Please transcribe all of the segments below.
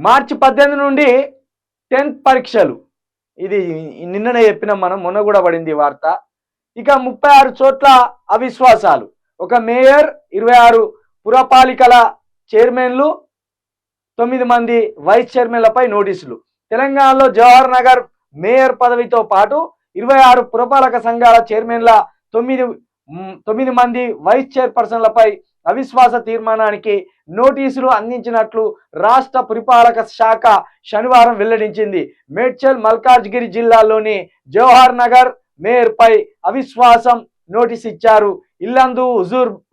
మార్చి 18 నుండి 10th పరీక్షలు. ఇది నిన్ననే చెప్పినాం మనం, మొన్న కూడా పడింది వార్త. ఇక 36 చోట్ల అవిశ్వాసాలు. ఒక మేయర్, 26 పురపాలికల చైర్మన్లు, 9 మంది వైస్ చైర్మన్లపై నోటీసులు. తెలంగాణలో జవహర్ నగర్ మేయర్ పదవితో పాటు 26 పురపాలక సంఘాల చైర్మన్ల 9 మంది వైస్ చైర్పర్సన్లపై అవిశ్వాస తీర్మానానికి నోటీసులు అందించినట్లు రాష్ట్ర పురపాలక శాఖ శనివారం వెల్లడించింది. మేడ్చల్, మల్కాజ్గిరి జిల్లాల్లోని జవహర్ నగర్ మేయర్ పై అవిశ్వాసం నోటీసు ఇచ్చారు. ఇల్లందు,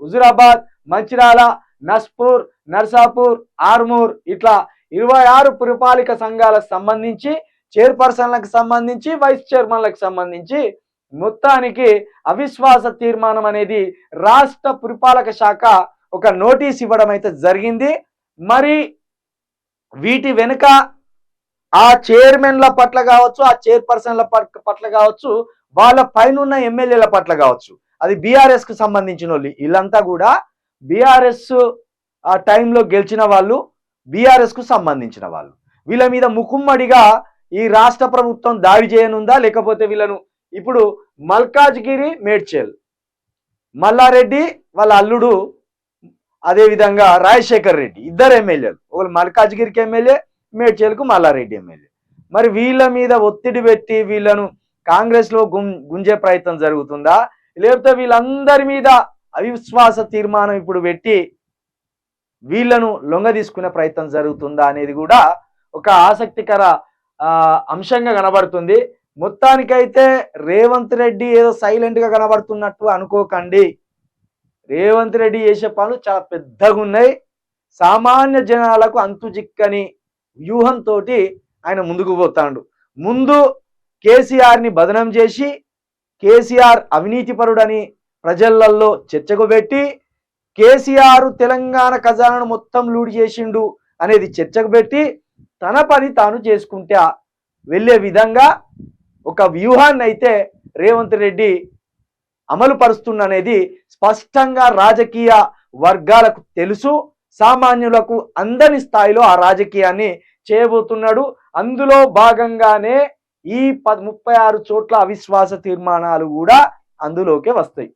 హుజూరాబాద్, మంచిర్యాల, నస్పూర్, నర్సాపూర్, ఆర్మూర్ ఇట్లా 26 పురపాలిక సంఘాలకు సంబంధించి చైర్పర్సన్లకు సంబంధించి వైస్ చైర్మన్లకు సంబంధించి మొత్తానికి అవిశ్వాస తీర్మానం అనేది రాష్ట్ర పురపాలక శాఖ ఒక నోటీస్ ఇవ్వడం అయితే జరిగింది. మరి వీటి వెనుక ఆ చైర్మన్ల పట్ల కావచ్చు, ఆ చైర్పర్సన్ల పట్ల కావచ్చు, వాళ్ళ పైన ఎమ్మెల్యేల పట్ల కావచ్చు, అది బీఆర్ఎస్ కు సంబంధించిన వాళ్ళు, వీళ్ళంతా కూడా బీఆర్ఎస్ ఆ టైంలో గెలిచిన వాళ్ళు, బీఆర్ఎస్ కు సంబంధించిన వాళ్ళు. వీళ్ళ మీద ముకుమ్మడిగా ఈ రాష్ట్ర ప్రభుత్వం దాడి చేయనుందా, లేకపోతే వీళ్ళను ఇప్పుడు మల్కాజ్గిరి, మేడ్చల్, మల్లారెడ్డి వాళ్ళ అల్లుడు, అదేవిధంగా రాజశేఖర్ రెడ్డి ఇద్దరు ఎమ్మెల్యేలు, ఒకరు మల్కాజ్గిరికి ఎమ్మెల్యే, మేడ్చల్కు మల్లారెడ్డి ఎమ్మెల్యే. మరి వీళ్ళ మీద ఒత్తిడి పెట్టి వీళ్ళను కాంగ్రెస్లో గుంజే ప్రయత్నం జరుగుతుందా, లేకపోతే వీళ్ళందరి మీద అవిశ్వాస తీర్మానం ఇప్పుడు పెట్టి వీళ్ళను లొంగ తీసుకునే ప్రయత్నం జరుగుతుందా అనేది కూడా ఒక ఆసక్తికర అంశంగా కనబడుతుంది. మొత్తానికైతే రేవంత్ రెడ్డి ఏదో సైలెంట్గా కనబడుతున్నట్టు అనుకోకండి. రేవంత్ రెడ్డి చేసే పనులు చాలా పెద్దగా ఉన్నాయి. సామాన్య జనాలకు అంతు చిక్కని వ్యూహంతో ఆయన ముందుకు పోతాడు. ముందు కేసీఆర్ని బదనం చేసి కేసీఆర్ అవినీతిపరుడని ప్రజలలో చర్చకు పెట్టి, కేసీఆర్ తెలంగాణ ఖజానాను మొత్తం లూడి చేసిండు అనేది చర్చకు పెట్టి, తన పని తాను చేసుకుంటే వెళ్ళే విధంగా ఒక వ్యూహాన్ని అయితే రేవంత్ రెడ్డి అమలు పరుస్తున్ననేది స్పష్టంగా రాజకీయ వర్గాలకు తెలుసు. సామాన్యులకు అందని స్థాయిలో ఆ రాజకీయాన్ని చేయబోతున్నాడు. అందులో భాగంగానే ఈ 36 చోట్ల అవిశ్వాస తీర్మానాలు కూడా అందులోకే వస్తాయి.